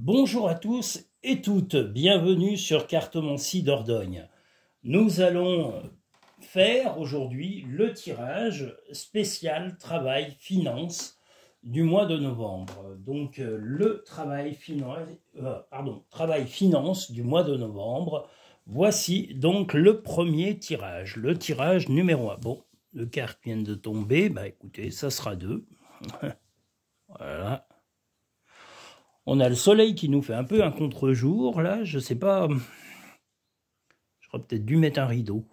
Bonjour à tous et toutes, bienvenue sur Cartomancie Dordogne. Nous allons faire aujourd'hui le tirage spécial travail finance du mois de novembre. Donc le travail finance du mois de novembre. Voici donc le premier tirage, le tirage numéro 1. Bon, les cartes viennent de tomber, bah écoutez, ça sera 2. Voilà. On a le soleil qui nous fait un peu un contre-jour, là, je sais pas, j'aurais peut-être dû mettre un rideau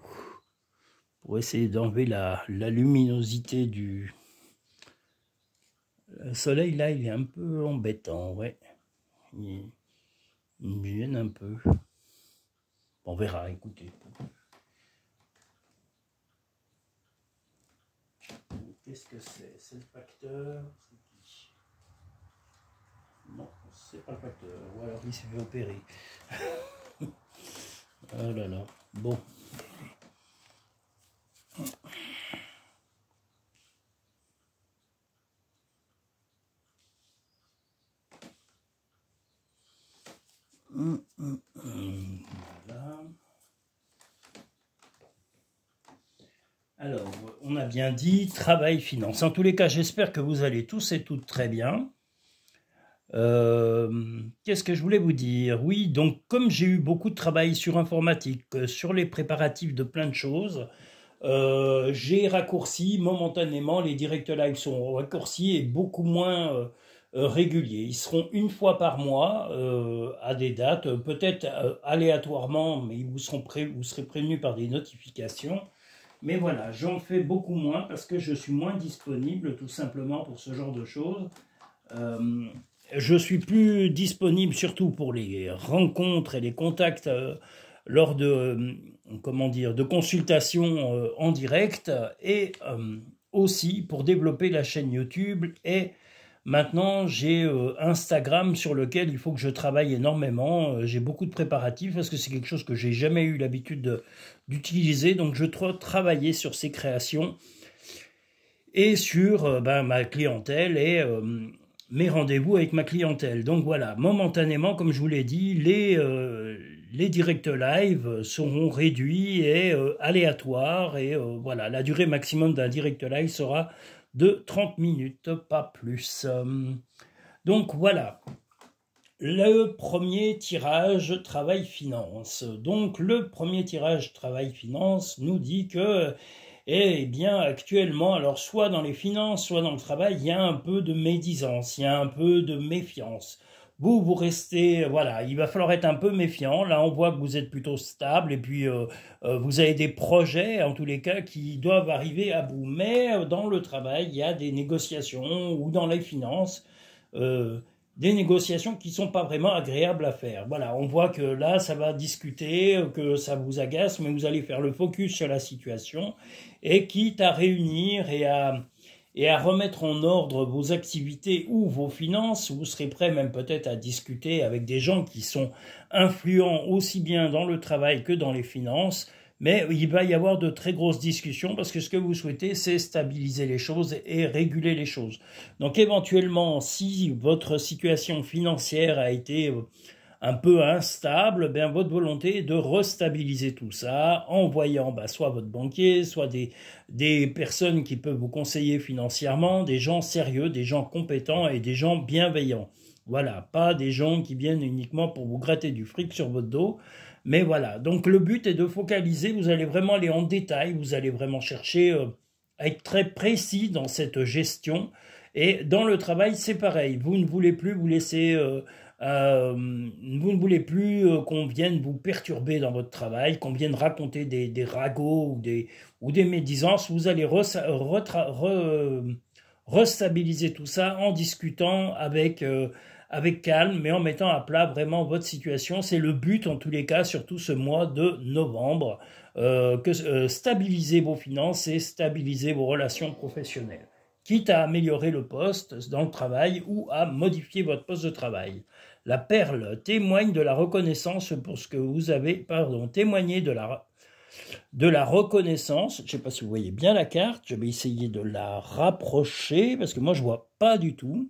pour essayer d'enlever la luminosité du... Le soleil, là, il est un peu embêtant, ouais. Il me gêne un peu. On verra, écoutez. Qu'est-ce que c'est? C'est le facteur? Non, c'est pas le facteur. Ou alors il s'est fait opérer. Oh là là. Bon. Voilà. Alors, on a bien dit travail, finance. En tous les cas, j'espère que vous allez tous et toutes très bien. Qu'est-ce que je voulais vous dire? Oui, donc comme j'ai eu beaucoup de travail sur informatique, sur les préparatifs de plein de choses, j'ai raccourci momentanément, les directs live sont raccourcis et beaucoup moins réguliers. Ils seront une fois par mois à des dates, peut-être aléatoirement, mais vous serez prévenus par des notifications. Mais voilà, j'en fais beaucoup moins parce que je suis moins disponible tout simplement pour ce genre de choses. Je suis plus disponible surtout pour les rencontres et les contacts lors de, comment dire, de consultations en direct et aussi pour développer la chaîne YouTube. Et maintenant, j'ai Instagram sur lequel il faut que je travaille énormément. J'ai beaucoup de préparatifs parce que c'est quelque chose que j'ai jamais eu l'habitude d'utiliser. Donc, je dois travailler sur ces créations et sur ma clientèle et mes rendez-vous avec ma clientèle. Donc voilà, momentanément, comme je vous l'ai dit, les directs live seront réduits et aléatoires. Et voilà, la durée maximum d'un direct live sera de 30 minutes, pas plus. Donc voilà, le premier tirage travail-finance. Donc le premier tirage travail-finance nous dit que... Eh bien, actuellement, alors soit dans les finances, soit dans le travail, il y a un peu de médisance, il y a un peu de méfiance. Vous restez, voilà, il va falloir être un peu méfiant. Là, on voit que vous êtes plutôt stable et puis vous avez des projets, en tous les cas, qui doivent arriver à bout. Mais dans le travail, il y a des négociations ou dans les finances, des négociations qui ne sont pas vraiment agréables à faire. Voilà, on voit que là, ça va discuter, que ça vous agace, mais vous allez faire le focus sur la situation et quitte à réunir et à remettre en ordre vos activités ou vos finances, vous serez prêt même peut-être à discuter avec des gens qui sont influents aussi bien dans le travail que dans les finances. Mais il va y avoir de très grosses discussions parce que ce que vous souhaitez, c'est stabiliser les choses et réguler les choses. Donc éventuellement, si votre situation financière a été un peu instable, ben votre volonté est de restabiliser tout ça en voyant soit votre banquier, soit des personnes qui peuvent vous conseiller financièrement, des gens sérieux, des gens compétents et des gens bienveillants. Voilà, pas des gens qui viennent uniquement pour vous gratter du fric sur votre dos. Mais voilà, donc le but est de focaliser, vous allez vraiment aller en détail, vous allez vraiment chercher à être très précis dans cette gestion. Et dans le travail, c'est pareil, vous ne voulez plus vous laisser... vous ne voulez plus qu'on vienne vous perturber dans votre travail, qu'on vienne raconter des ragots ou des médisances. Vous allez restabiliser tout ça en discutant avec calme, mais en mettant à plat vraiment votre situation. C'est le but, en tous les cas, surtout ce mois de novembre, stabiliser vos finances et stabiliser vos relations professionnelles, quitte à améliorer le poste dans le travail ou à modifier votre poste de travail. La perle témoigne de la reconnaissance pour ce que vous avez, témoigner de la reconnaissance. Je ne sais pas si vous voyez bien la carte, je vais essayer de la rapprocher, parce que moi je ne vois pas du tout.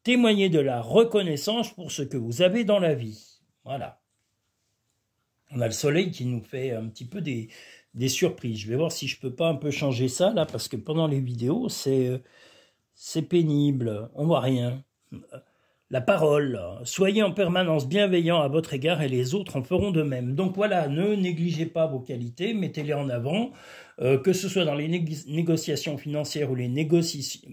témoigner de la reconnaissance pour ce que vous avez dans la vie. Voilà. On a le soleil qui nous fait un petit peu des surprises. Je vais voir si je peux pas un peu changer ça, là, parce que pendant les vidéos, c'est pénible. On voit rien. La parole. Soyez en permanence bienveillant à votre égard et les autres en feront de même. Donc voilà, ne négligez pas vos qualités, mettez-les en avant, que ce soit dans les négociations financières ou les négociations...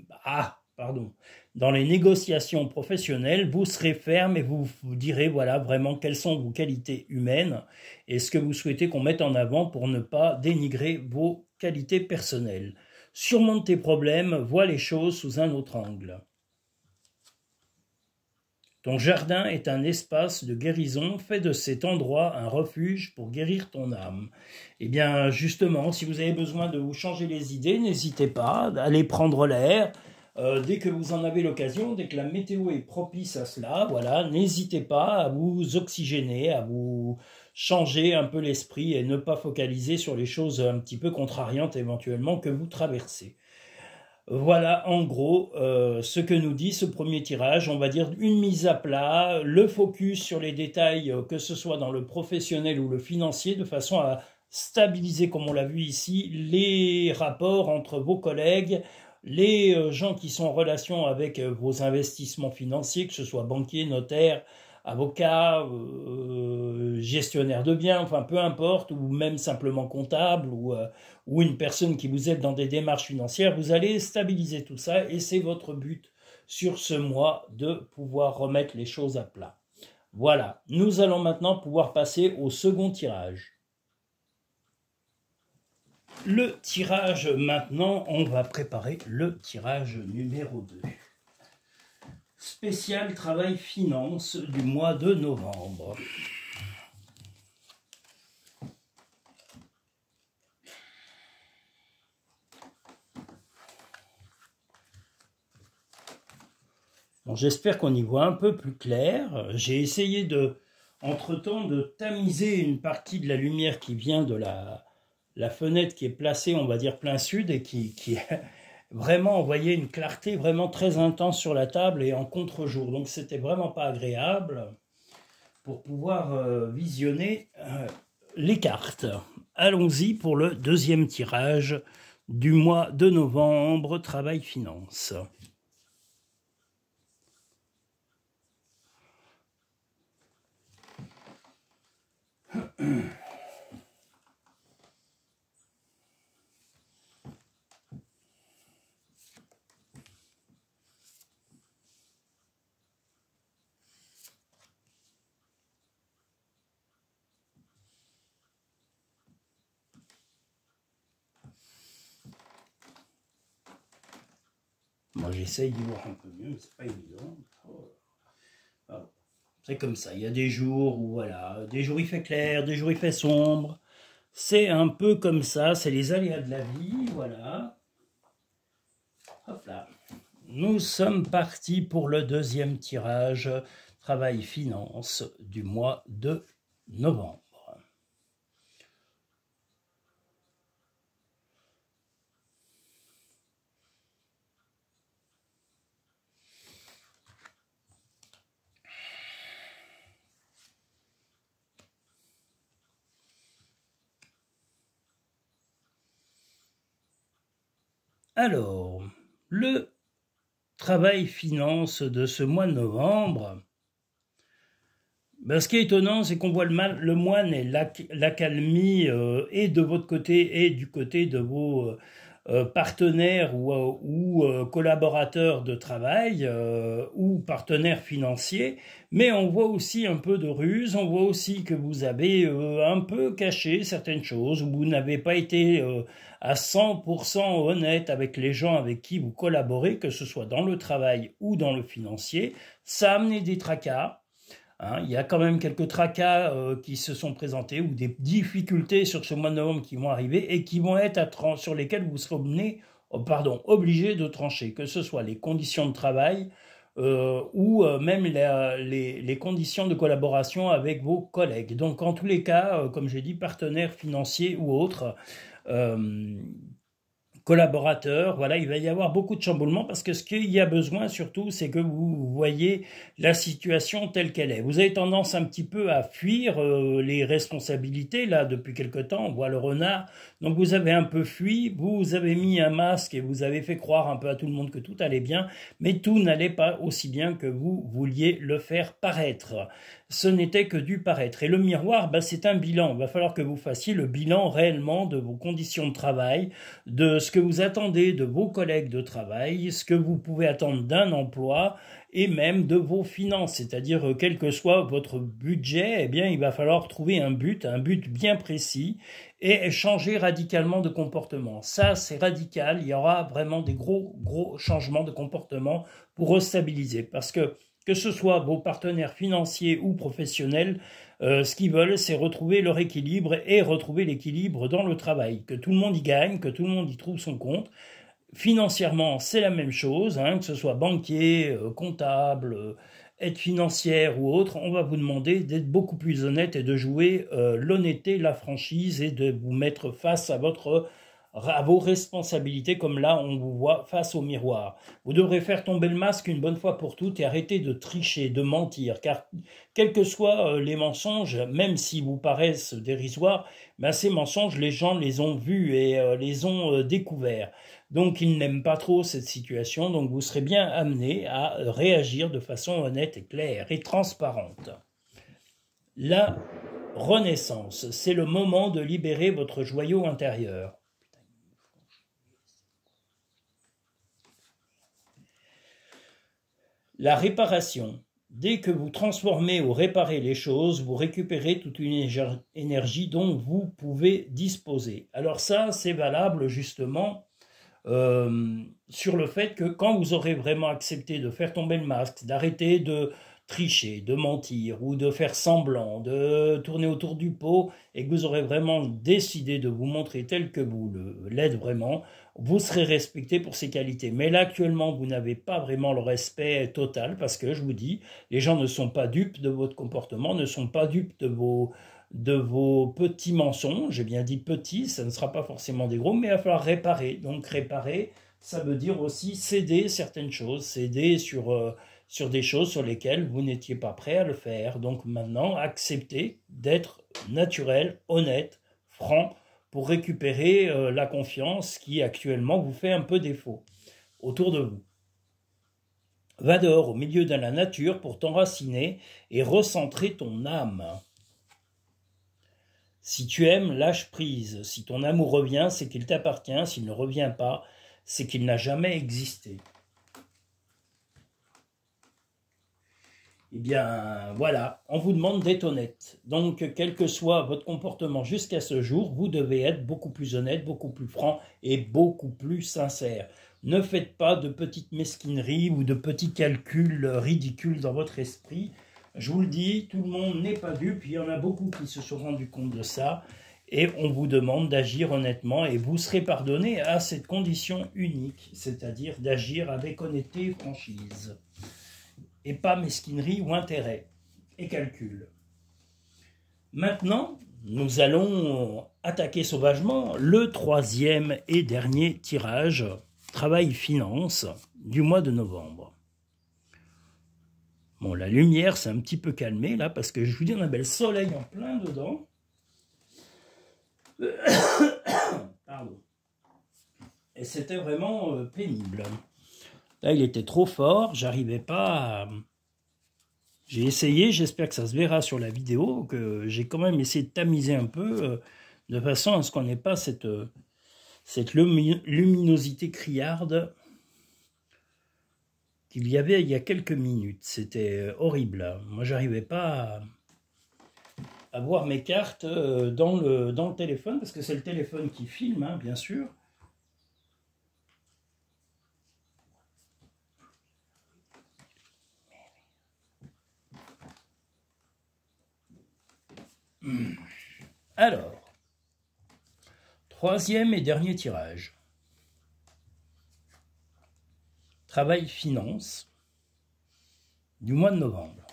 Dans les négociations professionnelles, vous serez ferme et vous direz voilà vraiment quelles sont vos qualités humaines et ce que vous souhaitez qu'on mette en avant pour ne pas dénigrer vos qualités personnelles. Surmonte tes problèmes, vois les choses sous un autre angle. Ton jardin est un espace de guérison, fais de cet endroit un refuge pour guérir ton âme. Eh bien, justement, si vous avez besoin de vous changer les idées, n'hésitez pas, allez prendre l'air. Dès que vous en avez l'occasion, dès que la météo est propice à cela, voilà, n'hésitez pas à vous oxygéner, à vous changer un peu l'esprit et ne pas focaliser sur les choses un petit peu contrariantes éventuellement que vous traversez. Voilà en gros ce que nous dit ce premier tirage, on va dire une mise à plat, le focus sur les détails, que ce soit dans le professionnel ou le financier, de façon à stabiliser, comme on l'a vu ici, les rapports entre vos collègues, les gens qui sont en relation avec vos investissements financiers, que ce soit banquier, notaire, avocat, gestionnaire de biens, enfin peu importe, ou même simplement comptable, ou une personne qui vous aide dans des démarches financières, vous allez stabiliser tout ça et c'est votre but sur ce mois de pouvoir remettre les choses à plat. Voilà, nous allons maintenant pouvoir passer au second tirage. Le tirage maintenant, on va préparer le tirage numéro 2. Spécial travail finance du mois de novembre. Bon, j'espère qu'on y voit un peu plus clair. J'ai essayé entre-temps de tamiser une partie de la lumière qui vient de la fenêtre qui est placée, on va dire, plein sud et qui vraiment envoyait une clarté vraiment très intense sur la table et en contre-jour. Donc c'était vraiment pas agréable pour pouvoir visionner les cartes. Allons-y pour le deuxième tirage du mois de novembre, travail finance. Moi, j'essaye d'y voir un peu mieux, c'est pas évident. C'est comme ça, il y a des jours où, voilà, des jours il fait clair, des jours il fait sombre. C'est un peu comme ça, c'est les aléas de la vie, voilà. Hop là. Nous sommes partis pour le deuxième tirage, travail finance du mois de novembre. Alors, le travail finance de ce mois de novembre, ben, ce qui est étonnant, c'est qu'on voit le moine et l'accalmie et de votre côté et du côté de vos partenaires ou collaborateurs de travail ou partenaires financiers, mais on voit aussi un peu de ruse, on voit aussi que vous avez un peu caché certaines choses, ou vous n'avez pas été à 100% honnête avec les gens avec qui vous collaborez, que ce soit dans le travail ou dans le financier. Ça a amené des tracas. Hein, il y a quand même quelques tracas qui se sont présentés ou des difficultés sur ce mois de novembre qui vont arriver et qui vont être sur lesquelles vous serez obligé de trancher, que ce soit les conditions de travail ou même les conditions de collaboration avec vos collègues. Donc en tous les cas, comme j'ai dit, partenaires financiers ou autres, collaborateurs, voilà, il va y avoir beaucoup de chamboulements parce que ce qu'il y a besoin surtout, c'est que vous voyez la situation telle qu'elle est. Vous avez tendance un petit peu à fuir les responsabilités, là, depuis quelque temps, on voit le renard, donc vous avez un peu fui, vous avez mis un masque et vous avez fait croire un peu à tout le monde que tout allait bien, mais tout n'allait pas aussi bien que vous vouliez le faire paraître. Ce n'était que du paraître. Et le miroir, bah, c'est un bilan. Il va falloir que vous fassiez le bilan réellement de vos conditions de travail, de ce que vous attendez de vos collègues de travail, ce que vous pouvez attendre d'un emploi et même de vos finances. C'est-à-dire, quel que soit votre budget, eh bien, il va falloir trouver un but bien précis et changer radicalement de comportement. Ça, c'est radical. Il y aura vraiment des gros changements de comportement pour restabiliser. Parce que ce soit vos partenaires financiers ou professionnels, ce qu'ils veulent, c'est retrouver leur équilibre et retrouver l'équilibre dans le travail, que tout le monde y gagne, que tout le monde y trouve son compte. Financièrement, c'est la même chose, hein, que ce soit banquier, comptable, aide financière ou autre, on va vous demander d'être beaucoup plus honnête et de jouer l'honnêteté, la franchise et de vous mettre face à vos responsabilités, comme là on vous voit face au miroir. Vous devrez faire tomber le masque une bonne fois pour toutes et arrêter de tricher, de mentir, car quels que soient les mensonges, même s'ils vous paraissent dérisoires, ben ces mensonges, les gens les ont vus et les ont découverts. Donc ils n'aiment pas trop cette situation, donc vous serez bien amené à réagir de façon honnête et claire et transparente. La renaissance, c'est le moment de libérer votre joyau intérieur. La réparation. Dès que vous transformez ou réparez les choses, vous récupérez toute une énergie dont vous pouvez disposer. Alors ça, c'est valable justement sur le fait que quand vous aurez vraiment accepté de faire tomber le masque, d'arrêter de tricher, de mentir ou de faire semblant, de tourner autour du pot et que vous aurez vraiment décidé de vous montrer tel que vous l'êtes vraiment, vous serez respecté pour ces qualités. Mais là, actuellement, vous n'avez pas vraiment le respect total parce que, je vous dis, les gens ne sont pas dupes de votre comportement, ne sont pas dupes de vos petits mensonges. J'ai bien dit petits, ça ne sera pas forcément des gros, mais il va falloir réparer. Donc réparer, ça veut dire aussi céder certaines choses, céder sur des choses sur lesquelles vous n'étiez pas prêt à le faire. Donc maintenant, acceptez d'être naturel, honnête, franc, pour récupérer la confiance qui actuellement vous fait un peu défaut autour de vous. Va dehors au milieu de la nature pour t'enraciner et recentrer ton âme. Si tu aimes, lâche prise. Si ton amour revient, c'est qu'il t'appartient. S'il ne revient pas, c'est qu'il n'a jamais existé. Eh bien, voilà, on vous demande d'être honnête. Donc, quel que soit votre comportement jusqu'à ce jour, vous devez être beaucoup plus honnête, beaucoup plus franc et beaucoup plus sincère. Ne faites pas de petites mesquineries ou de petits calculs ridicules dans votre esprit. Je vous le dis, tout le monde n'est pas dupe, il y en a beaucoup qui se sont rendus compte de ça. Et on vous demande d'agir honnêtement et vous serez pardonné à cette condition unique, c'est-à-dire d'agir avec honnêteté et franchise. Et pas mesquinerie ou intérêt et calcul. Maintenant, nous allons attaquer sauvagement le troisième et dernier tirage, Travail-Finance, du mois de novembre. Bon, la lumière s'est un petit peu calmée là, parce que je vous dis, on a le soleil en plein dedans. Pardon. Et c'était vraiment pénible. Là, il était trop fort, j'arrivais pas à... J'ai essayé, j'espère que ça se verra sur la vidéo, que j'ai quand même essayé de tamiser un peu, de façon à ce qu'on n'ait pas cette luminosité criarde qu'il y avait il y a quelques minutes. C'était horrible. Moi, j'arrivais pas à voir mes cartes dans le téléphone, parce que c'est le téléphone qui filme, hein, bien sûr. Alors, troisième et dernier tirage. Travail-Finance du mois de novembre.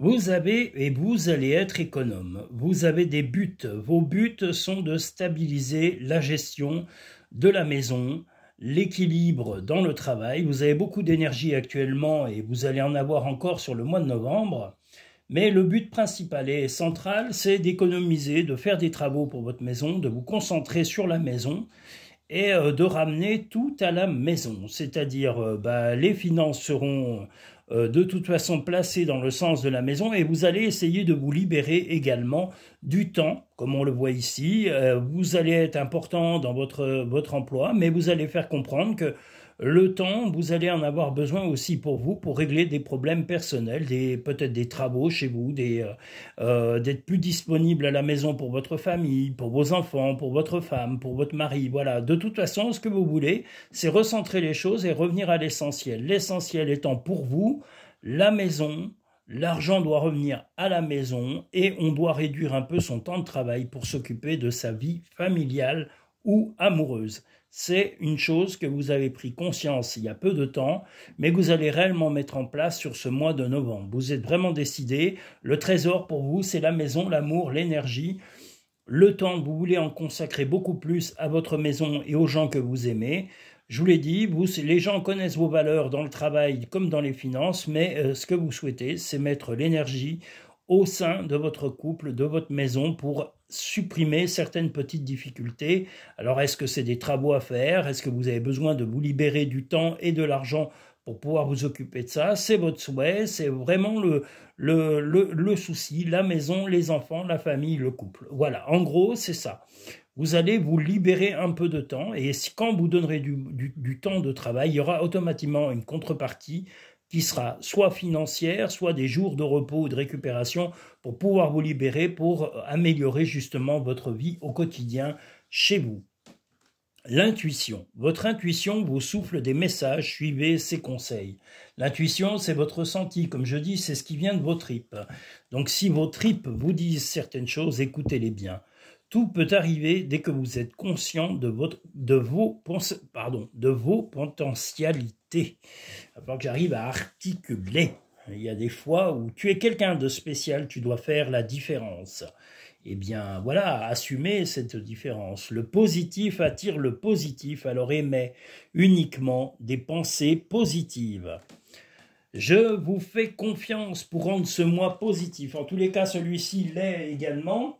Vous avez, et vous allez être économe, vous avez des buts. Vos buts sont de stabiliser la gestion de la maison, l'équilibre dans le travail. Vous avez beaucoup d'énergie actuellement et vous allez en avoir encore sur le mois de novembre. Mais le but principal et central, c'est d'économiser, de faire des travaux pour votre maison, de vous concentrer sur la maison et de ramener tout à la maison. C'est-à-dire, les finances seront de toute façon placées dans le sens de la maison et vous allez essayer de vous libérer également du temps, comme on le voit ici. Vous allez être important dans votre emploi, mais vous allez faire comprendre que le temps, vous allez en avoir besoin aussi pour vous, pour régler des problèmes personnels, peut-être des travaux chez vous, d'être plus disponible à la maison pour votre famille, pour vos enfants, pour votre femme, pour votre mari. Voilà, de toute façon, ce que vous voulez, c'est recentrer les choses et revenir à l'essentiel. L'essentiel étant pour vous, la maison. L'argent doit revenir à la maison et on doit réduire un peu son temps de travail pour s'occuper de sa vie familiale ou amoureuse. C'est une chose que vous avez pris conscience il y a peu de temps, mais que vous allez réellement mettre en place sur ce mois de novembre. Vous êtes vraiment décidé. Le trésor pour vous, c'est la maison, l'amour, l'énergie. Le temps, vous voulez en consacrer beaucoup plus à votre maison et aux gens que vous aimez. Je vous l'ai dit, les gens connaissent vos valeurs dans le travail comme dans les finances, mais ce que vous souhaitez, c'est mettre l'énergie au sein de votre couple, de votre maison, pour supprimer certaines petites difficultés. Alors, est-ce que c'est des travaux à faire? Est-ce que vous avez besoin de vous libérer du temps et de l'argent pour pouvoir vous occuper de ça? C'est votre souhait, c'est vraiment le souci, la maison, les enfants, la famille, le couple. Voilà, en gros, c'est ça. Vous allez vous libérer un peu de temps et quand vous donnerez du temps de travail, il y aura automatiquement une contrepartie qui sera soit financière, soit des jours de repos ou de récupération pour pouvoir vous libérer, pour améliorer justement votre vie au quotidien chez vous. L'intuition. Votre intuition vous souffle des messages, suivez ses conseils. L'intuition, c'est votre ressenti. Comme je dis, c'est ce qui vient de vos tripes. Donc si vos tripes vous disent certaines choses, écoutez-les bien. Tout peut arriver dès que vous êtes conscient de vos potentialités. Il va falloir que j'arrive à articuler. Il y a des fois où tu es quelqu'un de spécial, tu dois faire la différence. Eh bien, voilà, assumez cette différence. Le positif attire le positif, alors émets uniquement des pensées positives. Je vous fais confiance pour rendre ce mois positif. En tous les cas, celui-ci l'est également.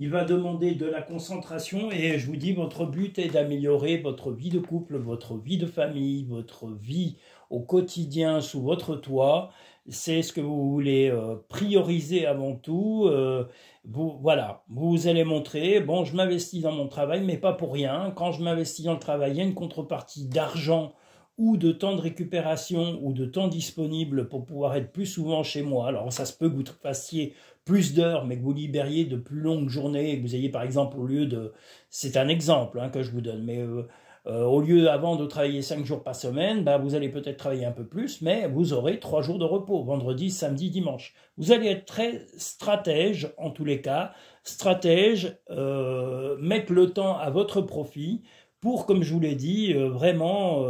Il va demander de la concentration et je vous dis, votre but est d'améliorer votre vie de couple, votre vie de famille, votre vie au quotidien sous votre toit. C'est ce que vous voulez prioriser avant tout. Voilà, vous allez montrer, bon, je m'investis dans mon travail, mais pas pour rien. Quand je m'investis dans le travail, il y a une contrepartie d'argent ou de temps de récupération ou de temps disponible pour pouvoir être plus souvent chez moi. Alors ça se peut que vous fassiez plus d'heures, mais que vous libériez de plus longues journées, et que vous ayez par exemple au lieu de... C'est un exemple que je vous donne, mais au lieu avant de travailler 5 jours par semaine, vous allez peut-être travailler un peu plus, mais vous aurez 3 jours de repos, vendredi, samedi, dimanche. Vous allez être très stratège en tous les cas, mettre le temps à votre profit pour, comme je vous l'ai dit, vraiment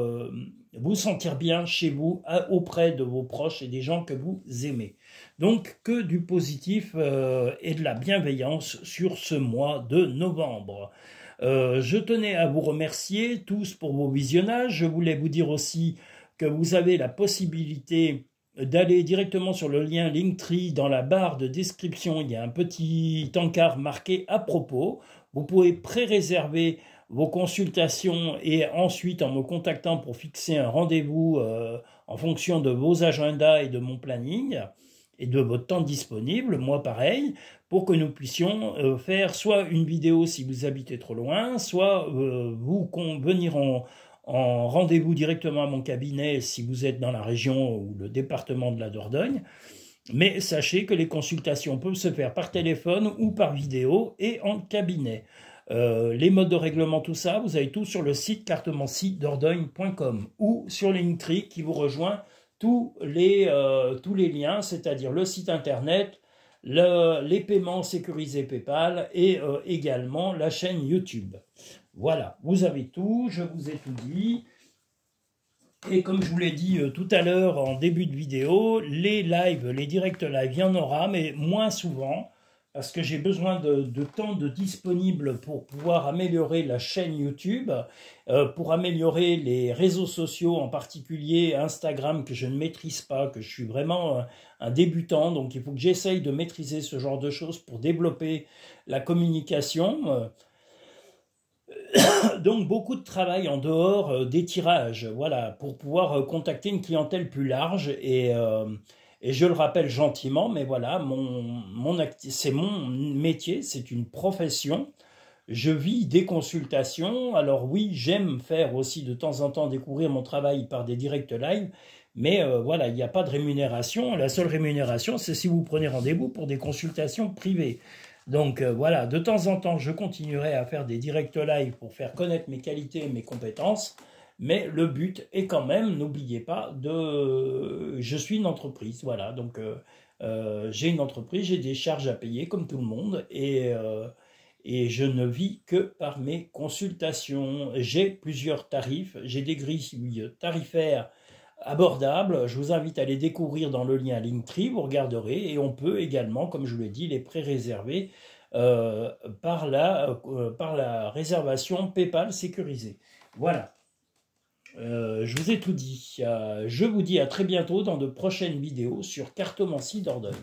vous sentir bien chez vous, auprès de vos proches et des gens que vous aimez. Donc, que du positif et de la bienveillance sur ce mois de novembre. Je tenais à vous remercier tous pour vos visionnages. Je voulais vous dire aussi que vous avez la possibilité d'aller directement sur le lien Linktree. Dans la barre de description, il y a un petit encart marqué « À propos ». Vous pouvez pré-réserver vos consultations et ensuite en me contactant pour fixer un rendez-vous en fonction de vos agendas et de mon planning et de votre temps disponible, moi pareil, pour que nous puissions faire soit une vidéo si vous habitez trop loin, soit venir en rendez-vous directement à mon cabinet si vous êtes dans la région ou le département de la Dordogne. Mais sachez que les consultations peuvent se faire par téléphone ou par vidéo et en cabinet. Les modes de règlement, tout ça, vous avez tout sur le site cartomancydordogne.com ou sur Linktree qui vous rejoint tous les liens, c'est-à-dire le site internet, les paiements sécurisés PayPal et également la chaîne YouTube. Voilà, vous avez tout, je vous ai tout dit. Et comme je vous l'ai dit tout à l'heure en début de vidéo, les lives, les directs live, il y en aura, mais moins souvent, parce que j'ai besoin de temps de disponible pour pouvoir améliorer la chaîne YouTube, pour améliorer les réseaux sociaux, en particulier Instagram, que je ne maîtrise pas, que je suis vraiment un débutant, donc il faut que j'essaye de maîtriser ce genre de choses pour développer la communication. Donc beaucoup de travail en dehors des tirages, voilà, pour pouvoir contacter une clientèle plus large et je le rappelle gentiment, mais voilà, c'est mon métier, c'est une profession. Je vis des consultations. Alors oui, j'aime faire aussi de temps en temps découvrir mon travail par des directs live, mais voilà, il n'y a pas de rémunération. La seule rémunération, c'est si vous prenez rendez-vous pour des consultations privées. Donc voilà, de temps en temps, je continuerai à faire des directs live pour faire connaître mes qualités et mes compétences, mais le but est quand même, n'oubliez pas, je suis une entreprise, voilà, donc j'ai une entreprise, j'ai des charges à payer comme tout le monde, et je ne vis que par mes consultations. J'ai plusieurs tarifs, j'ai des grilles tarifaires abordables. Je vous invite à les découvrir dans le lien Linktree, vous regarderez, et on peut également, comme je vous l'ai dit, les pré-réserver par la réservation PayPal sécurisée. Voilà, je vous ai tout dit. Je vous dis à très bientôt dans de prochaines vidéos sur cartomancie Dordogne.